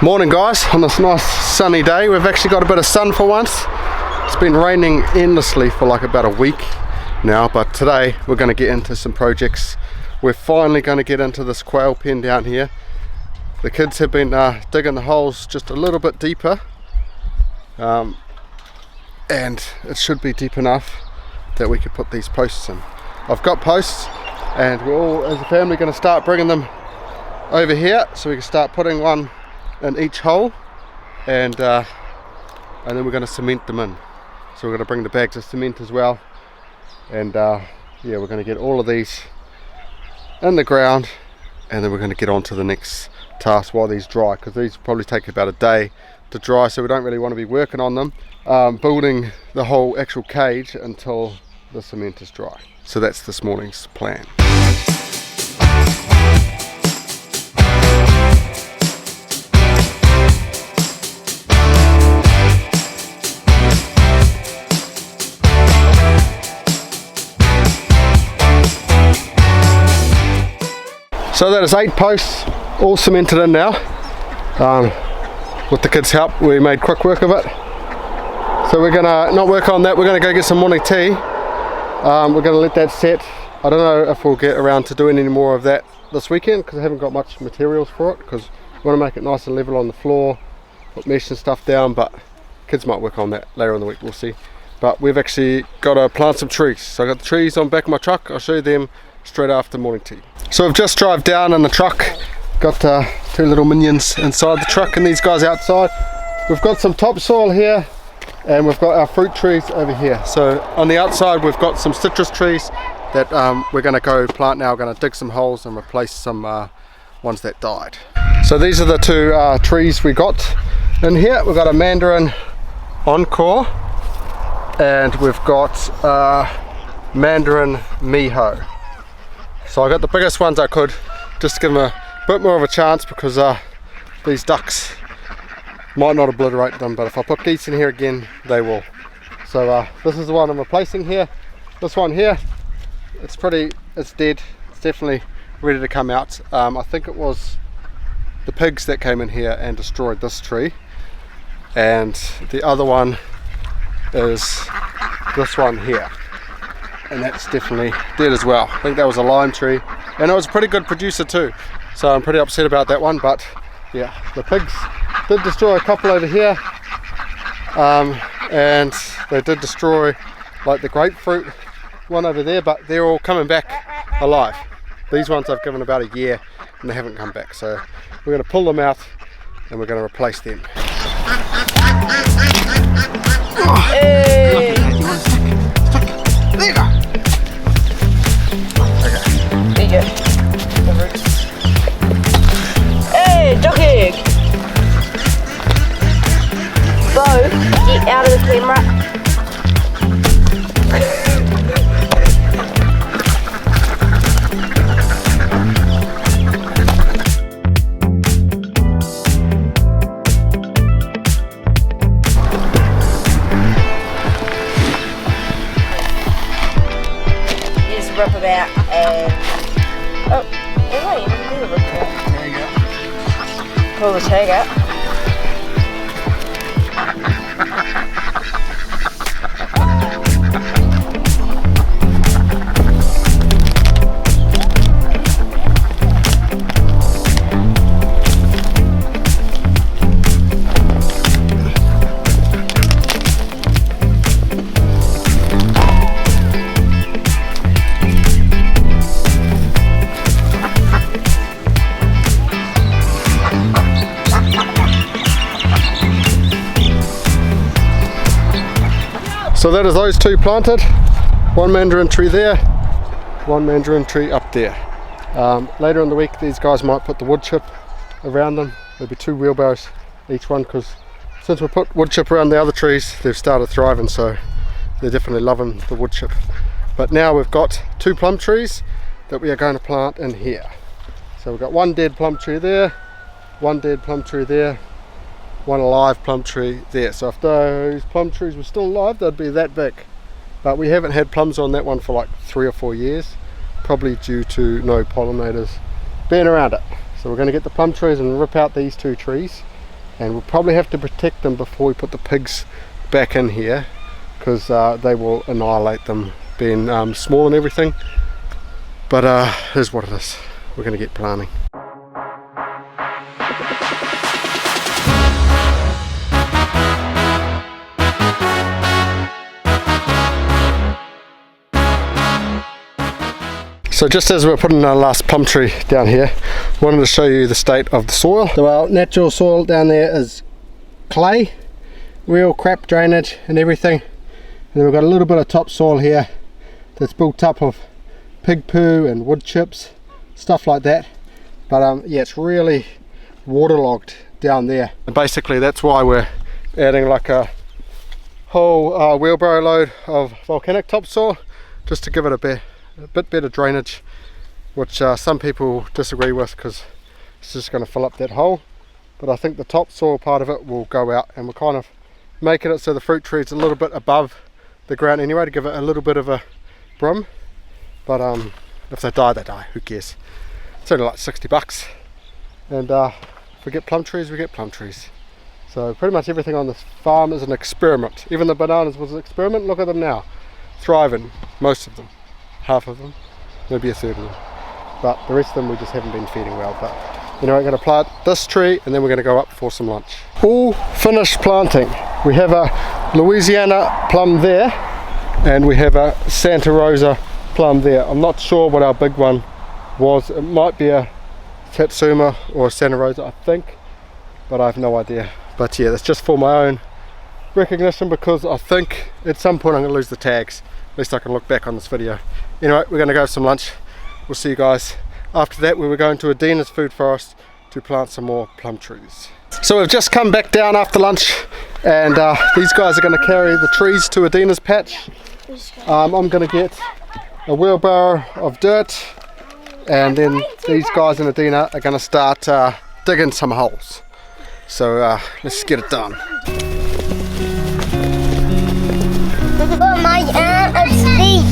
Morning guys, on this nice sunny day. We've actually got a bit of sun for once. It's been raining endlessly for like about a week now, but today we're going to get into some projects. We're finally going to get into this quail pen down here. The kids have been digging the holes just a little bit deeper, and it should be deep enough that we could put these posts in. I've got posts and we're all as a family going to start bringing them over here so we can start putting one in each hole, and then we're going to cement them in. So we're going to bring the bags of cement as well, and yeah, we're going to get all of these in the ground, and then we're going to get on to the next task while these dry, because these probably take about a day to dry, so we don't really want to be working on them building the whole actual cage until the cement is dry. So that's this morning's plan. So that is 8 posts all cemented in now. With the kids' help, we made quick work of it. So we're gonna not work on that, we're gonna go get some morning tea. We're gonna let that set. I don't know if we'll get around to doing any more of that this weekend, because I haven't got much materials for it, because we want to make it nice and level on the floor, put mesh and stuff down, but kids might work on that later in the week, we'll see. But we've actually got to plant some trees. So I got the trees on back of my truck, I'll show you them straight after morning tea. So we've just drive down in the truck, got 2 little minions inside the truck and these guys outside. We've got some topsoil here and we've got our fruit trees over here. So on the outside we've got some citrus trees that we're going to go plant now. We're going to dig some holes and replace some ones that died. So these are the 2 trees we got in here. We've got a mandarin encore and we've got mandarin miho. So I got the biggest ones I could, just to give them a bit more of a chance, because these ducks might not obliterate them, but if I put geese in here again, they will. So this is the one I'm replacing here. This one here, it's dead. It's definitely ready to come out. I think it was the pigs that came in here and destroyed this tree. And the other one is this one here. And that's definitely dead as well. I think that was a lime tree, and it was a pretty good producer too, so I'm pretty upset about that one. But yeah, the pigs did destroy a couple over here, and they did destroy like the grapefruit one over there, but they're all coming back alive. These ones I've given about a year and they haven't come back, so we're going to pull them out and we're going to replace them. Hey. There you go. Okay. There you go. The roots. Hey, jockey! Bo, get out of the camera. Rip about and wait, you can do the rip about. There you go. Pull the tag out. So that is those 2 planted, 1 mandarin tree there, 1 mandarin tree up there. Later in the week these guys might put the wood chip around them. There'll be 2 wheelbarrows each one, because since we put wood chip around the other trees they've started thriving, so they're definitely loving the wood chip. But now we've got 2 plum trees that we are going to plant in here. So we've got 1 dead plum tree there, 1 dead plum tree there, 1 alive plum tree there. So if those plum trees were still alive, they'd be that big. But we haven't had plums on that one for like 3 or 4 years, probably due to no pollinators being around it. So we're going to get the plum trees and rip out these 2 trees and we'll probably have to protect them before we put the pigs back in here, because they will annihilate them being small and everything. But here's what it is. We're going to get planting. So just as we're putting our last plum tree down here, I wanted to show you the state of the soil. So our natural soil down there is clay, real crap drainage and everything. And then we've got a little bit of topsoil here that's built up of pig poo and wood chips, stuff like that. But yeah, it's really waterlogged down there. And basically that's why we're adding like a whole wheelbarrow load of volcanic topsoil, just to give it a bit better drainage, which some people disagree with because it's just going to fill up that hole. But I think the topsoil part of it will go out, and we're kind of making it so the fruit tree is a little bit above the ground anyway, to give it a little bit of a brim. But if they die, who cares? It's only like $60, and if we get plum trees, we get plum trees. So pretty much everything on this farm is an experiment. Even the bananas was an experiment. Look at them now, thriving, most of them. Half of them, maybe a third of them, but the rest of them we just haven't been feeding well. But you know, we're going to plant this tree and then we're going to go up for some lunch. All finished planting. We have a Louisiana plum there, and we have a Santa Rosa plum there. I'm not sure what our big one was. It might be a Satsuma or a Santa Rosa, I think, but I have no idea. But yeah, that's just for my own recognition, because I think at some point I'm going to lose the tags. At least I can look back on this video. Anyway, we're going to go have some lunch. We'll see you guys after that, where we're going to Adina's food forest to plant some more plum trees. So we've just come back down after lunch, and these guys are going to carry the trees to Adina's patch. I'm going to get a wheelbarrow of dirt, and then these guys and Adina are going to start digging some holes. So let's get it done. Oh, my arm asleep.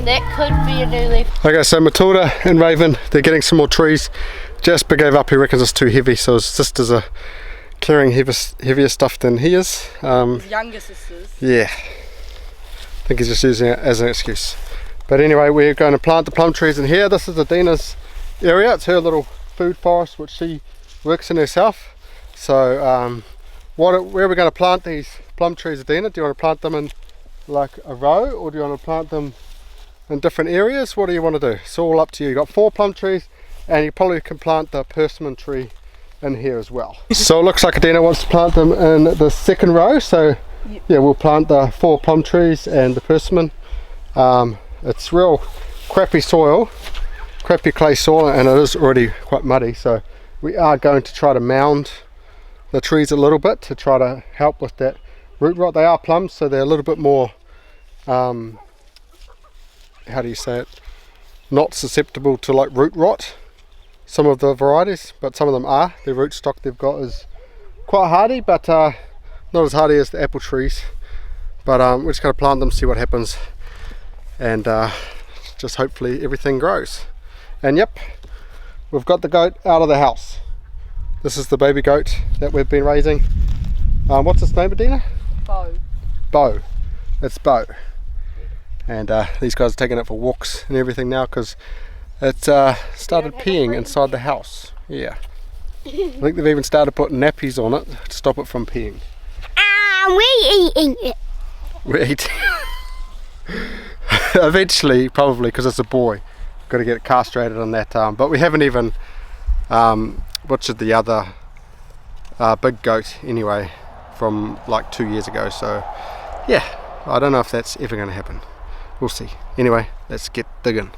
That could be a new leaf. Okay, so Matilda and Raven, they're getting some more trees. Jasper gave up, he reckons it's too heavy, so his sisters are carrying heavier stuff than he is. His younger sisters. Yeah, I think he's just using it as an excuse. But anyway, we're going to plant the plum trees in here. This is Adina's area. It's her little food forest which she works in herself. So where are we going to plant these plum trees, Adina? Do you want to plant them in like a row, or do you want to plant them in different areas? What do you want to do? It's all up to you. You've got 4 plum trees, and you probably can plant the persimmon tree in here as well. So it looks like Adina wants to plant them in the second row, so yeah, we'll plant the 4 plum trees and the persimmon. It's real crappy soil, crappy clay soil, and it is already quite muddy, so we are going to try to mound the trees a little bit to try to help with that root rot. They are plums, so they're a little bit more how do you say it, not susceptible to like root rot, some of the varieties, but some of them are. The rootstock they've got is quite hardy, but not as hardy as the apple trees. But we're just going to plant them, see what happens, and just hopefully everything grows. And yep, we've got the goat out of the house. This is the baby goat that we've been raising. What's its name, Adina? Bo. It's Bo. And these guys are taking it for walks and everything now, because it started peeing inside the house. Yeah. I think they've even started putting nappies on it to stop it from peeing. We're eating it. We're eating. Eventually, probably, because it's a boy. Got to get it castrated on that. But we haven't even butchered the other big goat anyway, from like 2 years ago. So yeah, I don't know if that's ever going to happen. We'll see. Anyway, let's get digging.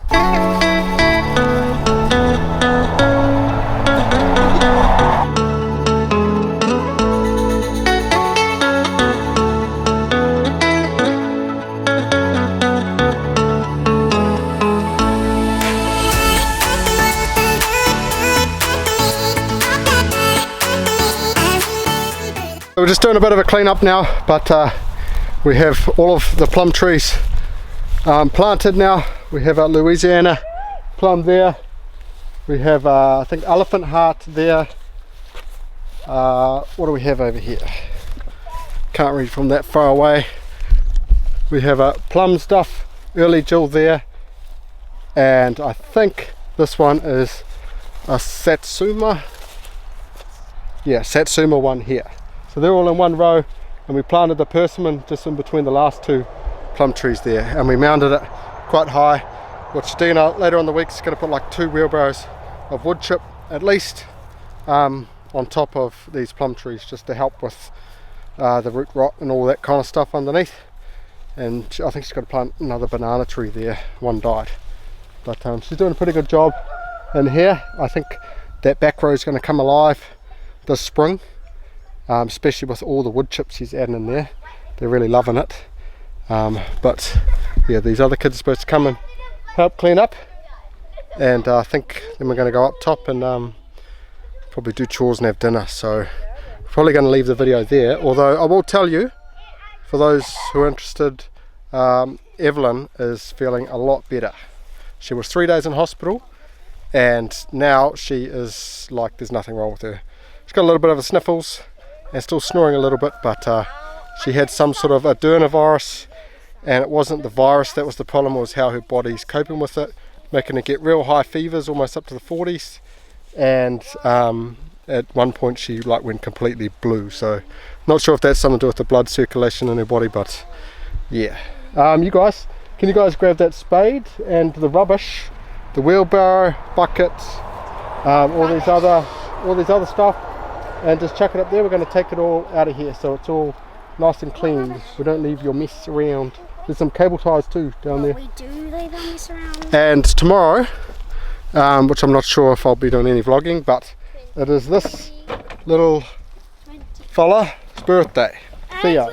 We're just doing a bit of a clean up now, but we have all of the plum trees planted now. We have our Louisiana plum there. We have I think elephant heart there. What do we have over here? Can't read from that far away. We have a plum stuff, early Jill there, and I think this one is a Satsuma. Yeah, Satsuma one here. So they're all in one row, and we planted the persimmon just in between the last two plum trees there, and we mounted it quite high, which Dina later on the week is going to put like 2 wheelbarrows of wood chip at least on top of these plum trees, just to help with the root rot and all that kind of stuff underneath. And I think she's got to plant another banana tree there. One died, but she's doing a pretty good job in here. I think that back row is going to come alive this spring, especially with all the wood chips she's adding in there. They're really loving it. But yeah, these other kids are supposed to come and help clean up, and I think then we're going to go up top and probably do chores and have dinner. So we're probably going to leave the video there, although I will tell you, for those who are interested, Evelyn is feeling a lot better. She was 3 days in hospital, and now she is like there's nothing wrong with her. She's got a little bit of the sniffles and still snoring a little bit, but she had some sort of adenovirus, and it wasn't the virus that was the problem, it was how her body's coping with it, making her get real high fevers, almost up to the 40s, and at one point she like went completely blue. So not sure if that's something to do with the blood circulation in her body, but yeah. You guys, can you guys grab that spade and the rubbish, the wheelbarrow, buckets, all these other stuff, and just chuck it up there. We're going to take it all out of here so it's all nice and clean. We don't leave your mess around. There's some cable ties too down there. We do leave our mess around. And tomorrow, which I'm not sure if I'll be doing any vlogging, but it is this little fella's birthday, Theo.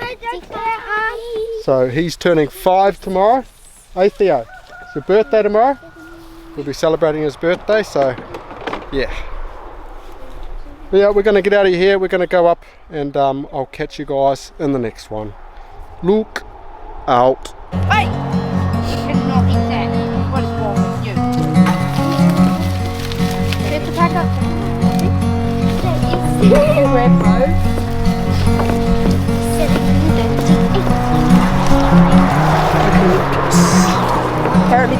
So he's turning 5 tomorrow. Hey Theo, it's your birthday tomorrow. We'll be celebrating his birthday, so yeah. But yeah, we're going to get out of here. We're going to go up, and I'll catch you guys in the next one. Look out. Hey! You cannot eat that. What is wrong with you? You have to pack up. Apparently,